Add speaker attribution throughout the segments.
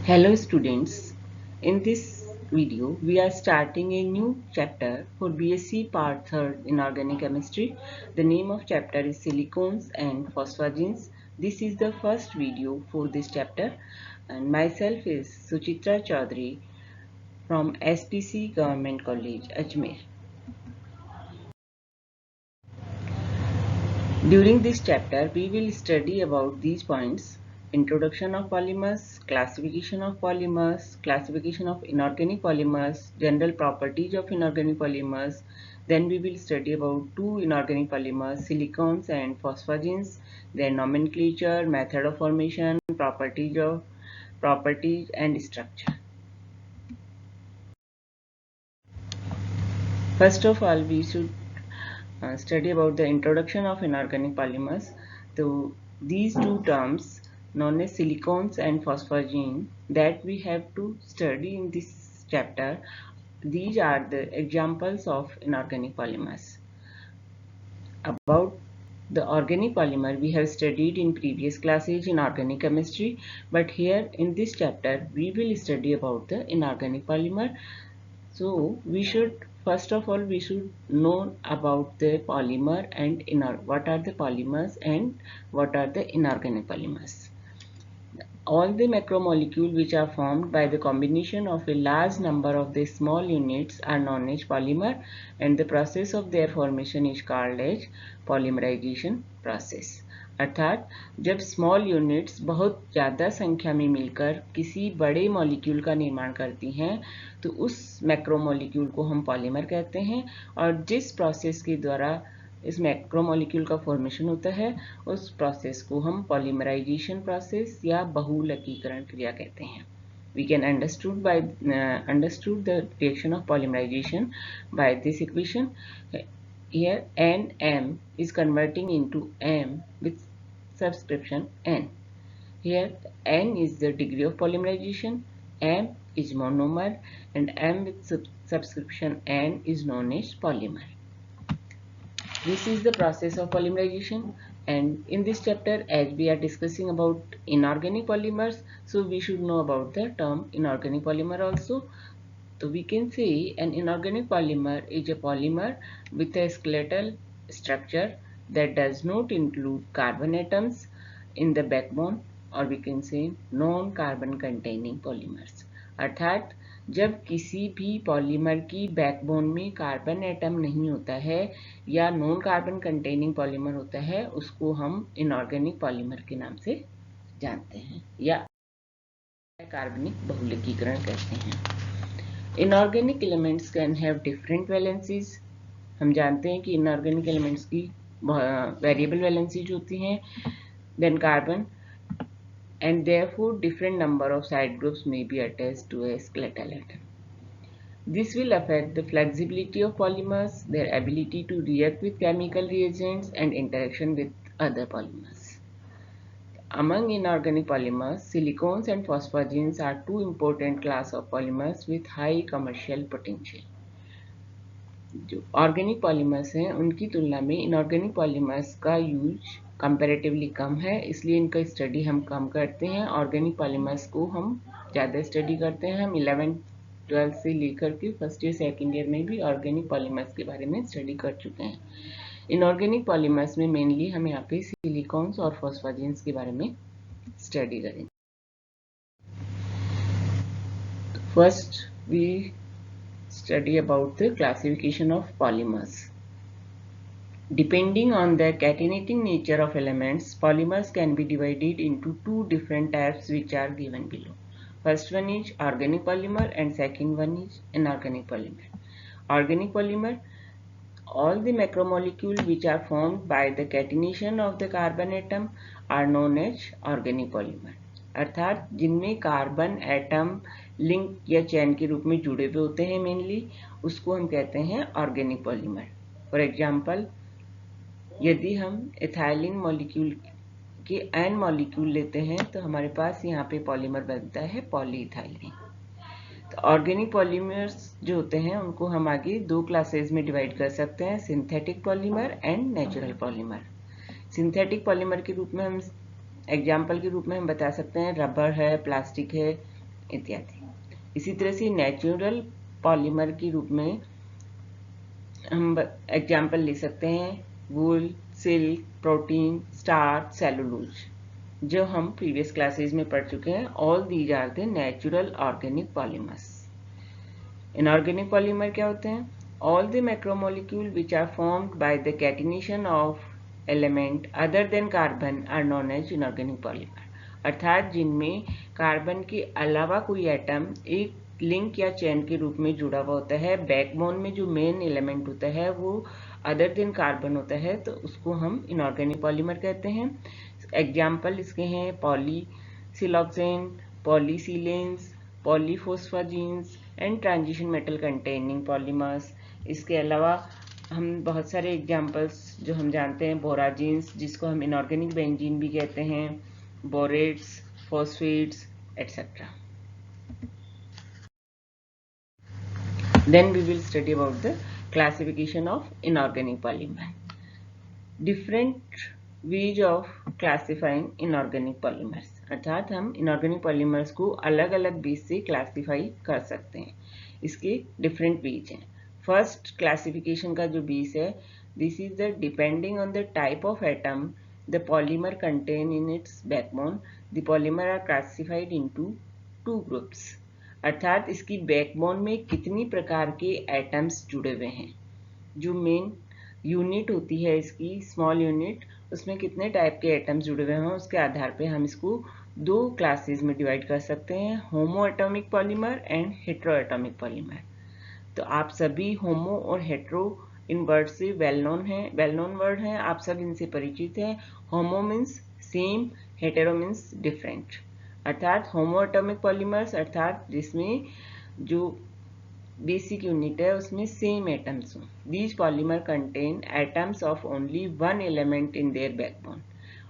Speaker 1: Hello students, in this video we are starting a new chapter for BSc Part 3rd in Organic Chemistry. The name of chapter is Silicones and Phosphagens. This is the first video for this chapter and myself is Suchitra Chaudhary from SPC Government College, Ajmer. During this chapter, we will study about these points: introduction of polymers, classification of inorganic polymers, general properties of inorganic polymers. Then we will study about two inorganic polymers, silicones and phosphagens, their nomenclature, method of formation, properties and structure. First of all, we should study about the introduction of inorganic polymers. So these two terms known as silicones and phosphagen that we have to study in this chapter, these are the examples of inorganic polymers. About the organic polymer we have studied in previous classes in organic chemistry, but here in this chapter we will study about the inorganic polymer. So we should first of all we should know about the polymer and what are the polymers and what are the inorganic polymers. All the macromolecules which are formed by the combination of a large number of the small units are known as polymer, and the process of their formation is called as polymerization process. अर्थात जब small units बहुत ज़्यादा संख्या में मिलकर किसी बड़े molecule का निर्माण करती हैं तो उस मैक्रोमोलिक्यूल को हम पॉलीमर कहते हैं, और जिस प्रोसेस के द्वारा इस मैक्रोमोलिक्यूल का फॉर्मेशन होता है उस प्रोसेस को हम पॉलीमराइजेशन प्रोसेस या बहुलकीकरण क्रिया कहते हैं. We can understood the reaction of polymerization by this equation. Here NM is converting into M with subscription N. Here N is the degree of polymerization, M is monomer, and M with subscription N is known as polymer. This is the process of polymerization, and in this chapter as we are discussing about inorganic polymers, so we should know about the term inorganic polymer also. So we can say an inorganic polymer is a polymer with a skeletal structure that does not include carbon atoms in the backbone, or we can say non-carbon containing polymers. अर्थात जब किसी भी polymer की backbone में carbon atom नहीं होता है या नॉन कार्बन कंटेनिंग पॉलीमर होता है उसको हम इनऑर्गेनिक पॉलीमर के नाम से जानते हैं या कार्बनिक बहुलकीकरण कहते हैं. Inorganic elements can have different valencies. हम जानते हैं कि इनऑर्गेनिक एलिमेंट्स की वेरिएबल वैलेंसीज होती हैं than carbon, and therefore different number of side groups may be attached to a skeletal atom. This will affect the flexibility of polymers, their ability to react with chemical reagents and interaction with other polymers. Among inorganic polymers, silicones and phosphagens are two important class of polymers with high commercial potential. जो organic polymers हैं उनकी तुलना में inorganic polymers का use comparatively कम है, इसलिए इनका study हम कम करते हैं. ऑर्गेनिक पॉलीमर्स को हम ज़्यादा स्टडी करते हैं. हम 11th-12th से लेकर के फर्स्ट ईयर सेकेंड ईयर में भी ऑर्गेनिक पॉलीमर्स के बारे में स्टडी कर चुके हैं. इनऑर्गेनिक पॉलीमर्स में मेनली हम यहाँ पे सिलिकॉन्स और फॉस्फाजेंस के बारे में स्टडी करेंगे. First we study about the classification of polymers. Depending on the catenating nature of elements, polymers can be divided into two different types which are given below. First one is organic polymer and second one is inorganic polymer. Organic polymer, all the macromolecules which are formed by the catenation of the carbon atom are known as organic polymer. अर्थात जिनमें carbon atom link या चैन के रूप में जुड़े हुए होते हैं मेनली, उसको हम कहते हैं ऑर्गेनिक पॉलीमर. फॉर एग्जांपल, यदि हम इथाइलिन मॉलिक्यूल के एन मॉलिक्यूल लेते हैं तो हमारे पास यहाँ पे पॉलीमर बनता है पॉलीइथाइलिन. तो ऑर्गेनिक पॉलीमर्स जो होते हैं उनको हम आगे दो क्लासेस में डिवाइड कर सकते हैं, synthetic polymer and natural polymer. Synthetic polymer के रूप में हम एग्जाम्पल के रूप में हम बता सकते हैं रबर है, प्लास्टिक है, इत्यादि। इसी तरह से नेचुरल पॉलीमर के रूप में हम एग्जाम्पल ले सकते हैं wool, silk, protein, starch, cellulose, जो हम प्रीवियस क्लासेस में पढ़ चुके हैं। All these are the natural organic polymers. Inorganic polymer क्या होते हैं? All the macromolecule which are formed by the catenation of element other than carbon are known as inorganic polymer. अर्थात जिनमें कार्बन के अलावा कोई एटम एक लिंक या चेन के रूप में जुड़ा हुआ होता है, बैकबोन में जो मेन एलिमेंट होता है वो अदर देन कार्बन होता है, तो उसको हम इनऑर्गेनिक पॉलीमर कहते हैं। एग्जाम्पल इसके हैं polysiloxane, polysilanes, polyphosphazenes and transition metal containing polymers. इसके अलावा हम बहुत सारे एग्जाम्पल्स जो हम जानते हैं, बोराजीन्स जिसको हम इनऑर्गेनिक बेंजीन भी कहते हैं, बोरेट्स, phosphates etcetera. Then we will study about the classification of inorganic polymer. Different ways of classifying inorganic polymers. अर्थात हम inorganic polymers को अलग अलग बेस से क्लासीफाई कर सकते हैं। इसके डिफरेंट बेस हैं। फर्स्ट क्लासिफिकेशन का जो बेस है, this is the depending on the type of atom the polymer contain in its backbone, the polymer are classified into two groups. अर्थात इसकी बैकबोन में कितनी प्रकार के एटम्स जुड़े हुए हैं, जो मेन यूनिट होती है इसकी स्मॉल यूनिट, उसमें कितने टाइप के एटम्स जुड़े हुए हैं, उसके आधार पे हम इसको दो क्लासेस में डिवाइड कर सकते हैं, होमो atomic polymer and hetero atomic polymer. तो आप सभी होमो और हेट्रो इन वर्ड से वेल नोन वर्ड हैं, आप सब इनसे परिचित हैं। होमो means same, hetero means different. अर्थात होमो एटॉमिक पॉलीमर्स अर्थात जिसमें जो बेसिक यूनिट है उसमें सेम एटम्स हों। These polymer contain atoms of only one element in their backbone.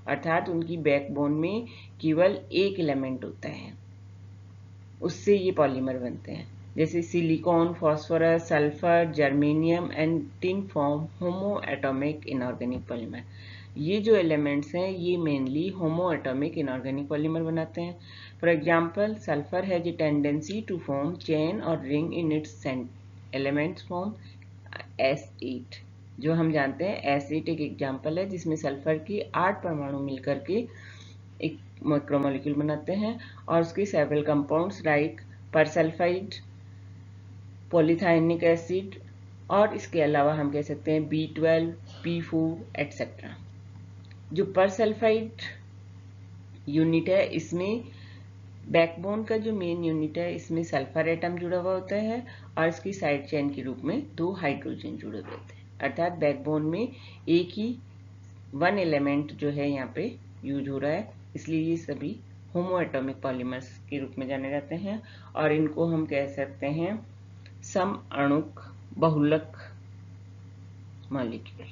Speaker 1: अर्थात उनकी बैकबोन में केवल एक एलिमेंट होता है, उससे ये पॉलीमर बनते हैं। जैसे silicon, phosphorus, sulphur, germanium and tin form homo atomic inorganic polymer. ये जो एलिमेंट्स हैं ये mainly homo atomic inorganic polymer बनाते हैं। For example, sulphur has a tendency to form chain और ring in its elements form S8। जो हम जानते हैं S8 एक एग्जांपल है जिसमें सल्फर के 8 परमाणु मिलकर के एक मैक्रोमोलिक्यूल बनाते हैं, और उसके सेवरल कंपाउंड्स लाइक परसल्फाइड, पॉलीथाइनिक एसिड, और इसके अलावा हम कह सकते हैं B12, P4 एटसेट्रा। जो परसल्फाइड यूनिट है इसमें बैकबोन का जो मेन यूनिट है इसमें सल्फर एटम जुड़ा हुआ होता है और इसकी साइड चेन के रूप में 2 हाइड्रोजन जुड़े हुए होते हैं। अर्थात बैकबोन में एक ही वन एलिमेंट जो है यहाँ पे यूज हो रहा है, इसलिए ये सभी होमो एटॉमिक पॉलीमर्स के रूप में जाने जाते हैं, और इनको हम कह सकते हैं सम अणुक बहुलक मॉलिक्यूल।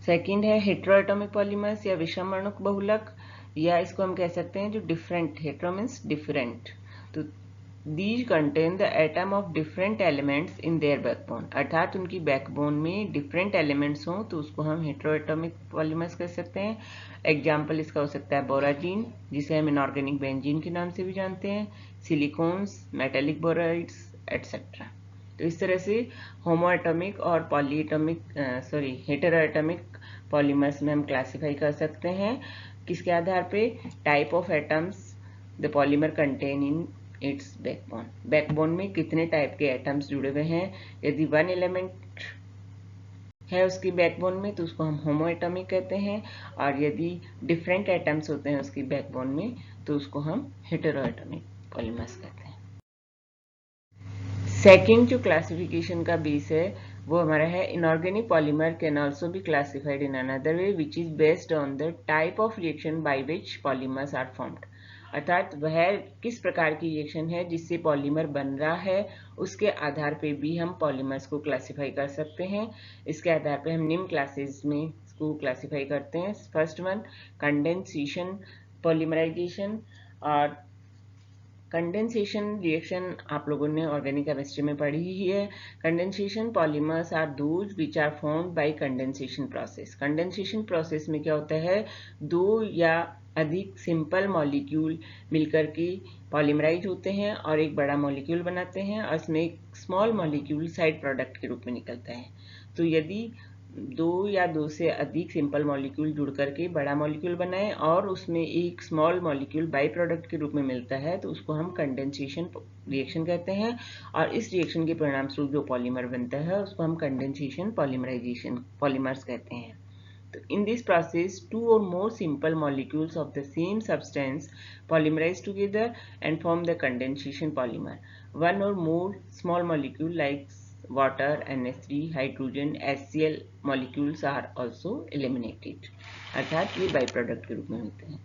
Speaker 1: सेकंड है हेट्रोएटॉमिक पॉलीमर्स या विषम अणुक बहुलक, या इसको हम कह सकते हैं जो डिफरेंट, हेट्रो मीन्स डिफरेंट। तो these contain the atom of different elements in their backbone. अर्थात उनकी बैकबोन में डिफरेंट एलिमेंट्स हों तो उसको हम हेट्रोएटॉमिक पॉलीमर्स कह सकते हैं। एग्जाम्पल इसका हो सकता है बोराजीन, जिसे हम इनऑर्गेनिक बेंजीन के नाम से भी जानते हैं, सिलिकॉन्स, मेटेलिक बोराइड्स एटसेट्रा। तो इस तरह से होमो एटॉमिक और हेटेरोएटॉमिक पॉलीमर्स में हम क्लासीफाई कर सकते हैं। किसके आधार पे? Type of atoms the polymer contain in its backbone. Backbone में कितने टाइप के एटम्स जुड़े हुए हैं। यदि वन एलिमेंट है उसकी बैकबोन में तो उसको हम होमो एटॉमिक कहते हैं, और यदि डिफरेंट एटम्स होते हैं उसकी बैकबोन में तो उसको हम हेटेरोएटॉमिक पॉलीमर्स कहते हैं। सेकेंड जो क्लासिफिकेशन का बेस है वो हमारा है inorganic polymer can also be classified in another way which is based on the type of reaction by which polymers are formed. अर्थात वह किस प्रकार की रिएक्शन है जिससे पॉलीमर बन रहा है, उसके आधार पे भी हम पॉलीमर्स को क्लासिफाई कर सकते हैं। इसके आधार पे हम निम्न क्लासेस में इसको क्लासिफाई करते हैं। First one, condensation polymerization. और कंडेंसेशन रिएक्शन आप लोगों ने ऑर्गेनिक केमिस्ट्री में पढ़ी ही है। Condensation polymers are those which are formed by condensation process. Condensation process में क्या होता है, दो या अधिक सिंपल मॉलिक्यूल मिलकर के पॉलीमराइज होते हैं और एक बड़ा मॉलिक्यूल बनाते हैं और इसमें एक स्मॉल मॉलिक्यूल साइड प्रोडक्ट के रूप में निकलता है। तो यदि दो या दो से अधिक सिंपल मॉलिक्यूल जुड़ करके बड़ा मॉलिक्यूल बनाए और उसमें एक स्मॉल मॉलिक्यूल बाई प्रोडक्ट के रूप में मिलता है तो उसको हम कंडेंसेशन रिएक्शन कहते हैं और इस रिएक्शन के परिणाम स्वरूप जो पॉलीमर बनता है उसको हम कंडेंसेशन पॉलीमराइजेशन पॉलीमर्स कहते हैं। So in this process, two or more simple molecules of the same substance polymerize together and form the condensation polymer. One or more small molecule like water, NH3, hydrogen, HCl molecules are also eliminated. अर्थात ये by product के रूप में होते हैं।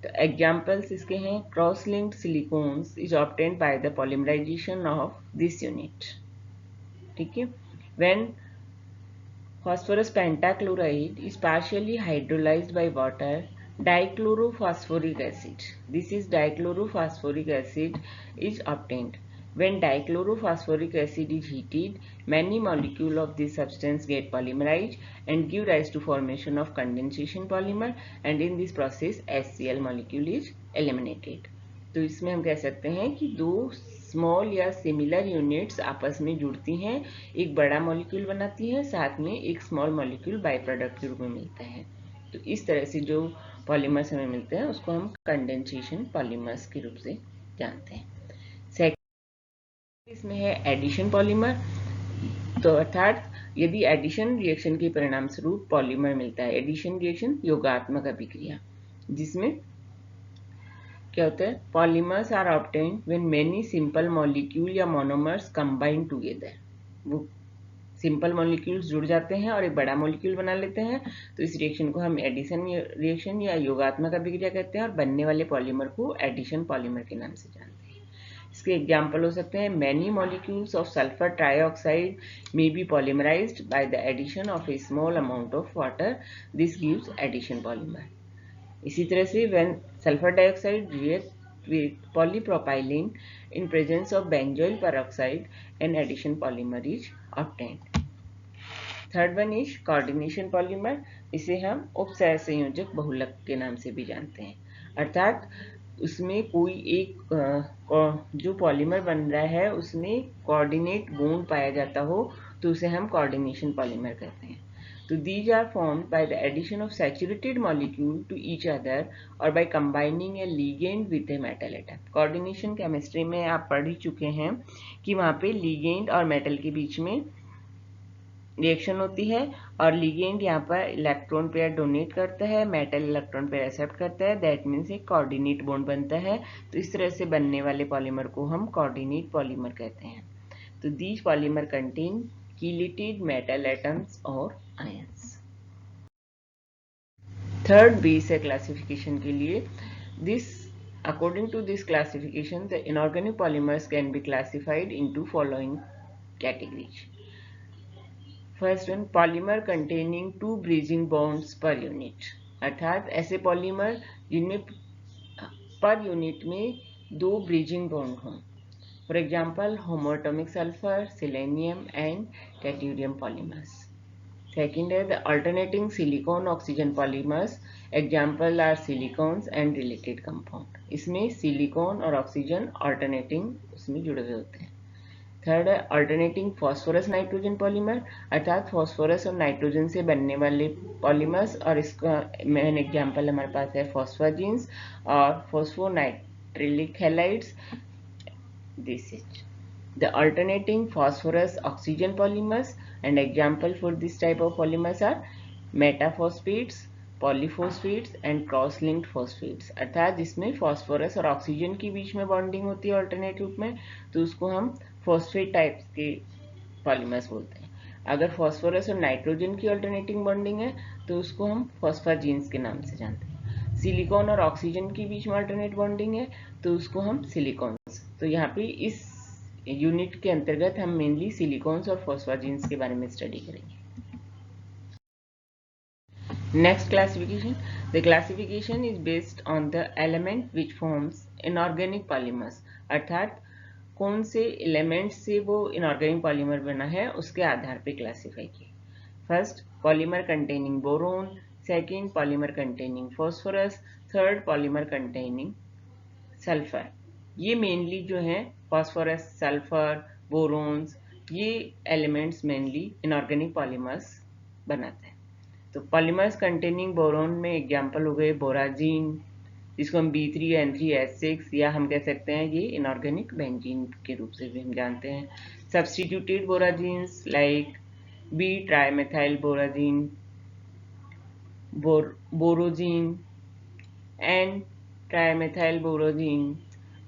Speaker 1: तो examples इसके हैं, cross linked silicones is obtained by the polymerization of this unit. ठीक है, when phosphorus pentachloride is partially hydrolyzed by water, dichlorophosphoric acid. This is dichlorophosphoric acid is obtained. When dichlorophosphoric acid is heated, many molecules of this substance get polymerized and give rise to formation of condensation polymer, and in this process HCl molecule is eliminated. तो इसमें हम कह सकते हैं कि दो small या similar units आपस में जुड़ती हैं, एक बड़ा मॉलिक्यूल बनाती हैं, साथ में एक स्मॉल मॉलिक्यूल बाई प्रोडक्ट के रूप में मिलता है। तो इस तरह से जो पॉलीमर्स हमें मिलते हैं उसको हम कंडेंसेशन पॉलीमर्स के रूप से जानते हैं। सेकंड इसमें है एडिशन पॉलीमर। तो अर्थात यदि एडिशन रिएक्शन के परिणाम स्वरूप पॉलीमर मिलता है, एडिशन रिएक्शन योगात्मक अभिक्रिया, जिसमें क्या होता है, polymers are obtained when many simple molecule या मोनोमर्स कंबाइन टुगेदर। वो सिंपल मॉलिक्यूल्स जुड़ जाते हैं और एक बड़ा मॉलिक्यूल बना लेते हैं, तो इस रिएक्शन को हम एडिशन रिएक्शन या योगात्मक अभिक्रिया कहते हैं और बनने वाले पॉलीमर को एडिशन पॉलीमर के नाम से जानते हैं। इसके एग्जाम्पल हो सकते हैं, many molecules of sulphur trioxide may be polymerized by the addition of a small amount of water, this gives addition polymer. इसी तरह से when sulfur dioxide react with polypropylene in presence of benzoyl peroxide, an addition polymer is obtained. Third one is coordination polymer. इसे हम उपसह संयोजक बहुलक के नाम से भी जानते हैं। अर्थात उसमें कोई एक जो पॉलीमर बन रहा है उसमें कोऑर्डिनेट बॉन्ड पाया जाता हो तो उसे हम कोऑर्डिनेशन पॉलीमर कहते हैं। So these are formed by the addition of saturated molecule to each other or by combining a ligand with a metal atom. Coordination chemistry में आप पढ़ ही चुके हैं कि वहाँ पे ligand और metal के बीच में रिएक्शन होती है और लिगेंड यहाँ पर इलेक्ट्रॉन पेयर डोनेट करता है, मेटल इलेक्ट्रॉन पेयर एक्सेप्ट करता है, दैट मीन्स एक कोऑर्डिनेट बॉन्ड बनता है। तो इस तरह से बनने वाले पॉलीमर को हम कोऑर्डिनेट पॉलीमर कहते हैं। तो these polymer contain chelated metal atoms और आयंस। थर्ड बेस है क्लासिफिकेशन के लिए। According to this classification the inorganic polymers can be classified into following categories. First one, polymer containing 2 bridging bonds per unit. अर्थात ऐसे polymer जिनमें per unit में 2 bridging bond हों। For example homoatomic sulphur, selenium and tellurium polymers. Second है the alternating silicon oxygen polymers. Example are silicones and related compound. इसमें silicon और oxygen alternating उसमें जुड़े हुए होते हैं। थर्ड है अल्टरनेटिंग फॉस्फोरस नाइट्रोजन पॉलीमर। अर्थात फॉस्फोरस और नाइट्रोजन से बनने वाले पॉलीमर्स, और इसका मेन एग्जाम्पल हमारे पास है फॉस्फाजीन्स और phosphonitrilic halides. This is the alternating phosphorus oxygen polymers and example for this type of polymers are metaphosphates, polyphosphates and cross linked phosphates. अर्थात जिसमें फॉस्फोरस और ऑक्सीजन के बीच में बॉन्डिंग होती है अल्टरनेट रूप में, तो उसको हम फॉस्फेट टाइप्स के पॉलीमर्स बोलते हैं। अगर फॉस्फोरस और नाइट्रोजन की अल्टरनेटिंग बॉन्डिंग है तो उसको हम फॉस्फाजीन्स के नाम से जानते हैं। सिलिकॉन और ऑक्सीजन के बीच में अल्टरनेट बॉन्डिंग है तो उसको हम सिलिकॉन्स। तो यहाँ पे इस यूनिट के अंतर्गत हम मेनली सिलिकॉन्स और फॉस्फाजीन्स के बारे में स्टडी करेंगे। Next classification. The classification is based on the element which forms inorganic polymers. अर्थात कौन से एलिमेंट से वो इनऑर्गेनिक पॉलीमर बना है उसके आधार पे क्लासिफाई किए। First, polymer containing boron. Second, polymer containing phosphorus. Third, polymer containing sulphur. ये मेनली जो है फास्फोरस, सल्फर, बोरोन्स, ये एलिमेंट्स मेनली इनऑर्गेनिक पॉलीमर्स बनाते हैं। तो पॉलीमर्स कंटेनिंग बोरोन में एग्जांपल हो गए बोराजीन, जिसको हम B3N3H6 या हम कह सकते हैं ये इनऑर्गेनिक बेंजीन के रूप से भी हम जानते हैं। Substituted borazines like B trimethyl borazine, borazine and trimethyl borazine,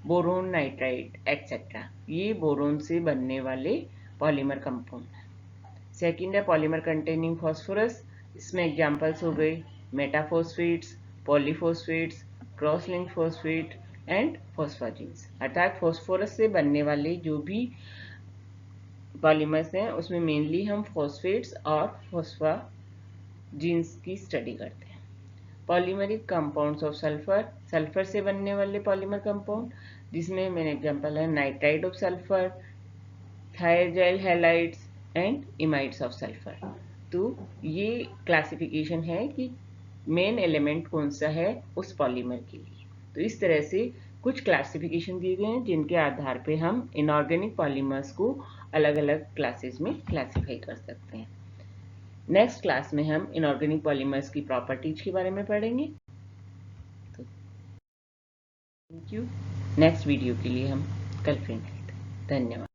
Speaker 1: boron nitride etcetera, ये बोरोन से बनने वाले पॉलीमर कंपाउंड हैं। सेकेंड है पॉलीमर कंटेनिंग फास्फोरस। इसमें एग्जांपल्स हो गए metaphosphates, polyphosphates, cross link phosphate and phosphazenes. अर्थात फॉस्फोरस से बनने वाले जो भी पॉलीमर्स हैं उसमें मेनली हम फॉस्फेट्स और फॉस्फाजीन्स की स्टडी करते हैं। Polymeric compounds of sulphur, sulphur से बनने वाले पॉलीमर कंपाउंड, जिसमें मेन एग्जांपल है nitride of sulphur, thiazyl halides and imides of sulphur. तो ये क्लासिफिकेशन है कि मेन एलिमेंट कौन सा है उस पॉलीमर के लिए। तो इस तरह से कुछ क्लासिफिकेशन दिए गए हैं जिनके आधार पे हम इनऑर्गेनिक पॉलीमर्स को अलग अलग क्लासेस में क्लासिफाई कर सकते हैं। नेक्स्ट क्लास में हम इनऑर्गेनिक पॉलीमर्स की प्रॉपर्टीज के बारे में पढ़ेंगे। तो थैंक यू। नेक्स्ट वीडियो के लिए हम कल फिर मिलते हैं। धन्यवाद।